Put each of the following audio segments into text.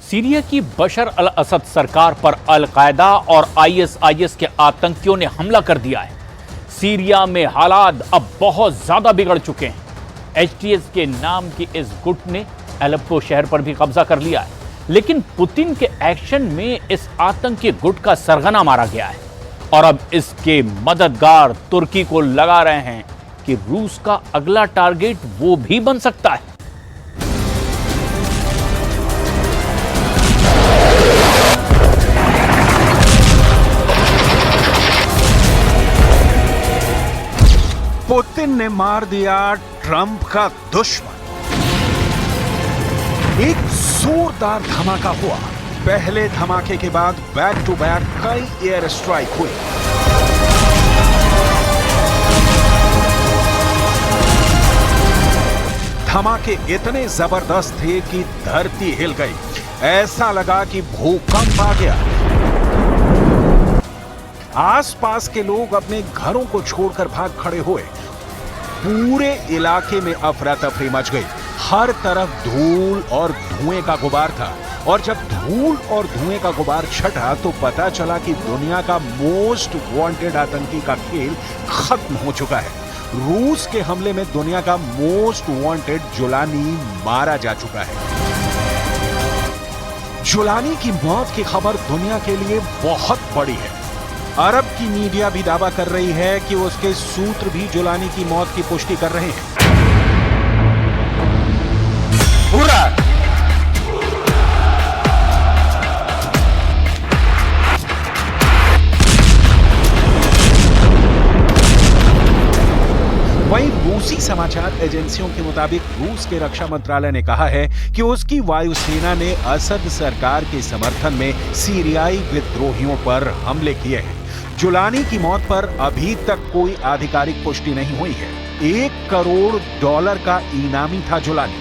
Syria की बशर अल असद सरकार पर अल-कायदा और आईएसआईएस के आतंकियों ने हमला कर दिया है। सीरिया में हालात अब बहुत ज्यादा बिगड़ चुके हैं। एचटीएस के नाम की इस गुट ने अलेप्पो शहर पर भी कब्जा कर लिया है, लेकिन पुतिन के एक्शन में इस आतंकी गुट का सरगना मारा गया है और अब इसके मददगार तुर्की को लगा रहे हैं कि रूस का अगला टारगेट वो भी बन सकता है। पुतिन ने मार दिया ट्रंप का दुश्मन। एक जोरदार धमाका हुआ। पहले धमाके के बाद बैक टू बैक कई एयर स्ट्राइक हुई। धमाके इतने जबरदस्त थे कि धरती हिल गई। ऐसा लगा कि भूकंप आ गया। आसपास के लोग अपने घरों को छोड़कर भाग खड़े हुए। पूरे इलाके में अफरा तफरी मच गई। हर तरफ धूल और धुएं का गुबार था और जब धूल और धुएं का गुबार छटा तो पता चला कि दुनिया का मोस्ट वांटेड आतंकी का खेल खत्म हो चुका है। रूस के हमले में दुनिया का मोस्ट वांटेड जुलानी मारा जा चुका है। जुलानी की मौत की खबर दुनिया के लिए बहुत बड़ी है। अरब की मीडिया भी दावा कर रही है कि उसके सूत्र भी जुलानी की मौत की पुष्टि कर रहे हैं। वहीं रूसी समाचार एजेंसियों के मुताबिक रूस के रक्षा मंत्रालय ने कहा है कि उसकी वायुसेना ने असद सरकार के समर्थन में सीरियाई विद्रोहियों पर हमले किए हैं। जुलानी की मौत पर अभी तक कोई आधिकारिक पुष्टि नहीं हुई है। $1 करोड़ का इनामी था जुलानी।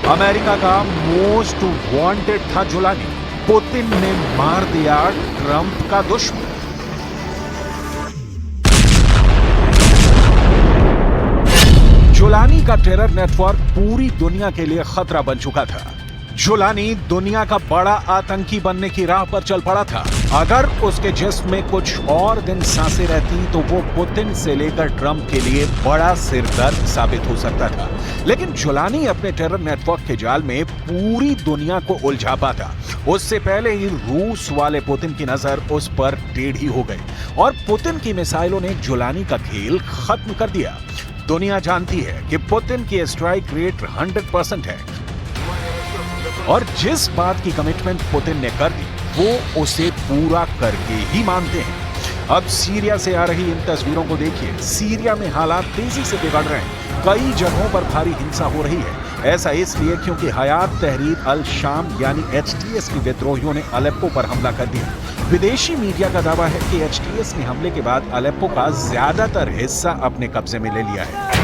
अमेरिका का मोस्ट वांटेड था जुलानी। पुतिन ने मार दिया ट्रंप का दुश्मन। जुलानी का टेरर नेटवर्क पूरी दुनिया के लिए खतरा बन चुका था। जुलानी दुनिया का बड़ा आतंकी बनने की राह पर चल पड़ा था। अगर उसके जिस्म में कुछ और दिन सांसें रहती तो वो पुतिन से लेकर ट्रंप के लिए बड़ा सिरदर्द साबित हो सकता था। लेकिन जुलानी अपने टेरर नेटवर्क के जाल में पूरी दुनिया को उलझा पाता। उससे पहले ही रूस वाले पुतिन की नजर उस पर टेढ़ी हो गई और पुतिन की मिसाइलों ने जुलानी का खेल खत्म कर दिया। दुनिया जानती है कि पुतिन की स्ट्राइक रेट 100% है और जिस बात की कमिटमेंट पुतिन ने कर दी वो उसे पूरा करके ही मानते हैं। अब सीरिया से आ रही इन तस्वीरों को देखिए। सीरिया में हालात तेजी से बिगड़ रहे हैं। कई जगहों पर भारी हिंसा हो रही है। ऐसा इसलिए क्योंकि हयात तहरीर अल शाम यानी एचटीएस के विद्रोहियों ने अलेप्पो पर हमला कर दिया। विदेशी मीडिया का दावा है कि एचटीएस ने हमले के बाद अलेप्पो का ज्यादातर हिस्सा अपने कब्जे में ले लिया है।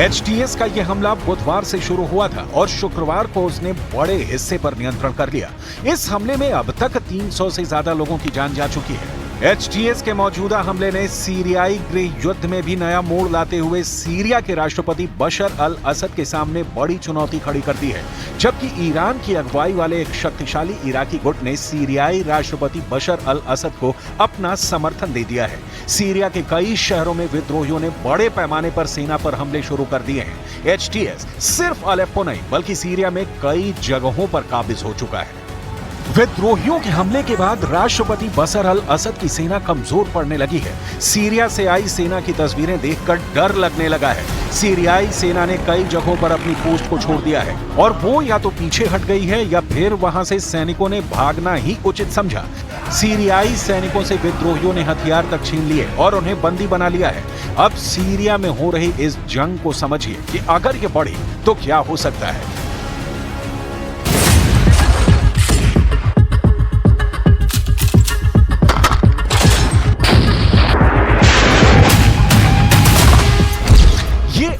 एचटीएस का यह हमला बुधवार से शुरू हुआ था और शुक्रवार को उसने बड़े हिस्से पर नियंत्रण कर लिया। इस हमले में अब तक 300 से ज्यादा लोगों की जान जा चुकी है। एचटीएस के मौजूदा हमले ने सीरियाई गृह युद्ध में भी नया मोड़ लाते हुए सीरिया के राष्ट्रपति बशर अल असद के सामने बड़ी चुनौती खड़ी कर दी है। जबकि ईरान की अगुवाई वाले एक शक्तिशाली इराकी गुट ने सीरियाई राष्ट्रपति बशर अल असद को अपना समर्थन दे दिया है। सीरिया के कई शहरों में विद्रोहियों ने बड़े पैमाने पर सेना पर हमले शुरू कर दिए हैं। एचटीएस सिर्फ अलेप्पो नहीं बल्कि सीरिया में कई जगहों पर काबिज हो चुका है। विद्रोहियों के हमले के बाद राष्ट्रपति बशर अल असद की सेना कमजोर पड़ने लगी है। सीरिया से आई सेना की तस्वीरें देखकर डर लगने लगा है। सीरियाई सेना ने कई जगहों पर अपनी पोस्ट को छोड़ दिया है और वो या तो पीछे हट गई है या फिर वहां से सैनिकों ने भागना ही उचित समझा। सीरियाई सैनिकों से विद्रोहियों ने हथियार तक छीन लिए और उन्हें बंदी बना लिया है। अब सीरिया में हो रही इस जंग को समझिए कि अगर ये बढ़ी तो क्या हो सकता है।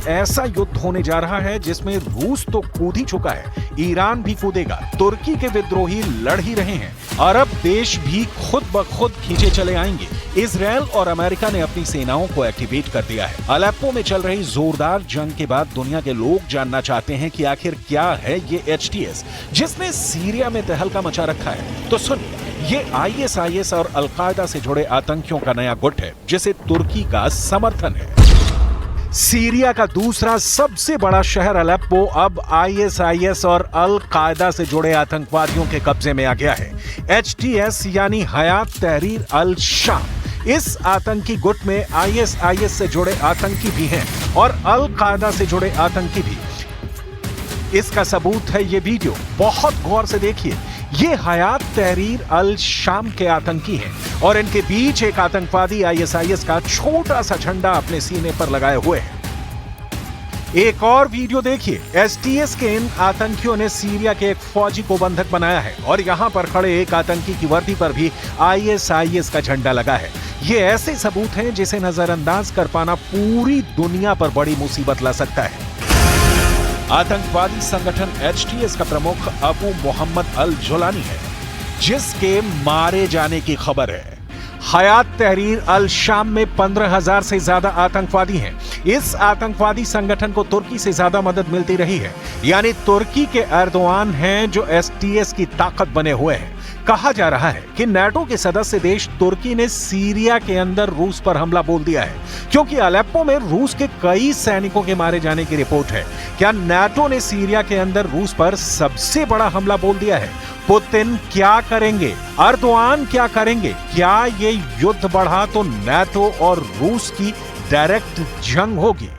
ऐसा युद्ध होने जा रहा है जिसमें रूस तो कूद ही चुका है, ईरान भी कूदेगा, तुर्की के विद्रोही लड़ ही रहे हैं, अरब देश भी खुद ब खुद खींचे चले आएंगे। इजरायल और अमेरिका ने अपनी सेनाओं को एक्टिवेट कर दिया है। अलेप्पो में चल रही जोरदार जंग के बाद दुनिया के लोग जानना चाहते हैं कि आखिर क्या है ये एचटीएस जिसने सीरिया में तहलका मचा रखा है। तो सुनिए, ये आईएसआईएस और अलकायदा से जुड़े आतंकियों का नया गुट है जिसे तुर्की का समर्थन है। सीरिया का दूसरा सबसे बड़ा शहर अलेप्पो अब आईएसआईएस और अल कायदा से जुड़े आतंकवादियों के कब्जे में आ गया है। एचटीएस यानी हयात तहरीर अल शाम। इस आतंकी गुट में आईएसआईएस से जुड़े आतंकी भी हैं और अल कायदा से जुड़े आतंकी भी। इसका सबूत है ये वीडियो, बहुत गौर से देखिए। ये हयात तहरीर अल शाम के आतंकी हैं और इनके बीच एक आतंकवादी आईएसआईएस का छोटा सा झंडा अपने सीने पर लगाए हुए है। एक और वीडियो देखिए। एचटीएस के इन आतंकियों ने सीरिया के एक फौजी को बंधक बनाया है और यहां पर खड़े एक आतंकी की वर्दी पर भी आईएसआईएस का झंडा लगा है। ये ऐसे सबूत हैं जिसे नजरअंदाज कर पाना पूरी दुनिया पर बड़ी मुसीबत ला सकता है। आतंकवादी संगठन एचटीएस का प्रमुख अबू मोहम्मद अल जुलानी है, जिसके मारे जाने की खबर है। हयात तहरीर अल शाम में 15,000 से ज्यादा आतंकवादी हैं। इस आतंकवादी संगठन को तुर्की से ज्यादा मदद मिलती रही है, यानी तुर्की के एर्दोआन हैं जो एचटीएस की ताकत बने हुए हैं। कहा जा रहा है कि नाटो के सदस्य देश तुर्की ने सीरिया के अंदर रूस पर हमला बोल दिया है, क्योंकि अलेप्पो में रूस के कई सैनिकों के मारे जाने की रिपोर्ट है। क्या नाटो ने सीरिया के अंदर रूस पर सबसे बड़ा हमला बोल दिया है? पुतिन क्या करेंगे? एर्दोआन क्या करेंगे? क्या ये युद्ध बढ़ा तो नाटो और रूस की डायरेक्ट जंग होगी?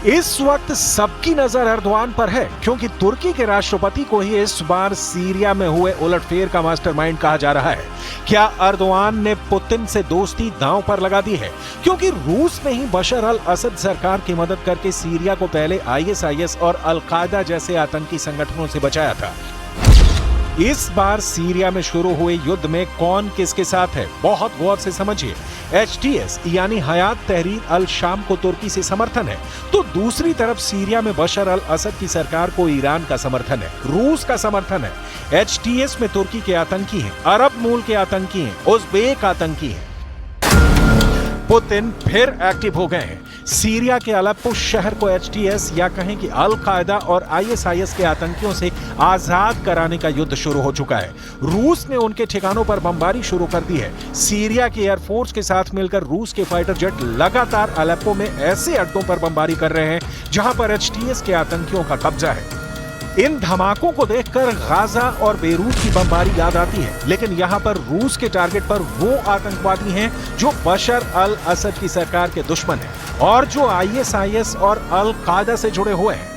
इस वक्त सबकी नजर एर्दोआन पर है, क्योंकि तुर्की के राष्ट्रपति को ही इस बार सीरिया में हुए उलटफेर का मास्टरमाइंड कहा जा रहा है। क्या एर्दोआन ने पुतिन से दोस्ती दांव पर लगा दी है? क्योंकि रूस ने ही बशर अल असद सरकार की मदद करके सीरिया को पहले आईएसआईएस और अल कायदा जैसे आतंकी संगठनों से बचाया था। इस बार सीरिया में शुरू हुए युद्ध में कौन किसके साथ है, बहुत गौर से समझिए। एचटीएस यानी हयात तहरीर अल शाम को तुर्की से समर्थन है, तो दूसरी तरफ सीरिया में बशर अल असद की सरकार को ईरान का समर्थन है, रूस का समर्थन है। एचटीएस में तुर्की के आतंकी हैं, अरब मूल के आतंकी हैं, उज़्बेक आतंकी हैं। पुतिन फिर एक्टिव हो गए हैं। सीरिया के अलेप्पो शहर को एचटीएस या कहें कि अल कायदा और आईएसआईएस के आतंकियों से आजाद कराने का युद्ध शुरू हो चुका है। रूस ने उनके ठिकानों पर बमबारी शुरू कर दी है। सीरिया की एयरफोर्स के साथ मिलकर रूस के फाइटर जेट लगातार अलेप्पो में ऐसे अड्डों पर बमबारी कर रहे हैं जहां पर एचटीएस के आतंकियों का कब्जा है। इन धमाकों को देखकर गाजा और बेरूत की बमबारी याद आती है, लेकिन यहाँ पर रूस के टारगेट पर वो आतंकवादी हैं जो बशर अल असद की सरकार के दुश्मन हैं और जो आईएसआईएस और अल कायदा से जुड़े हुए हैं।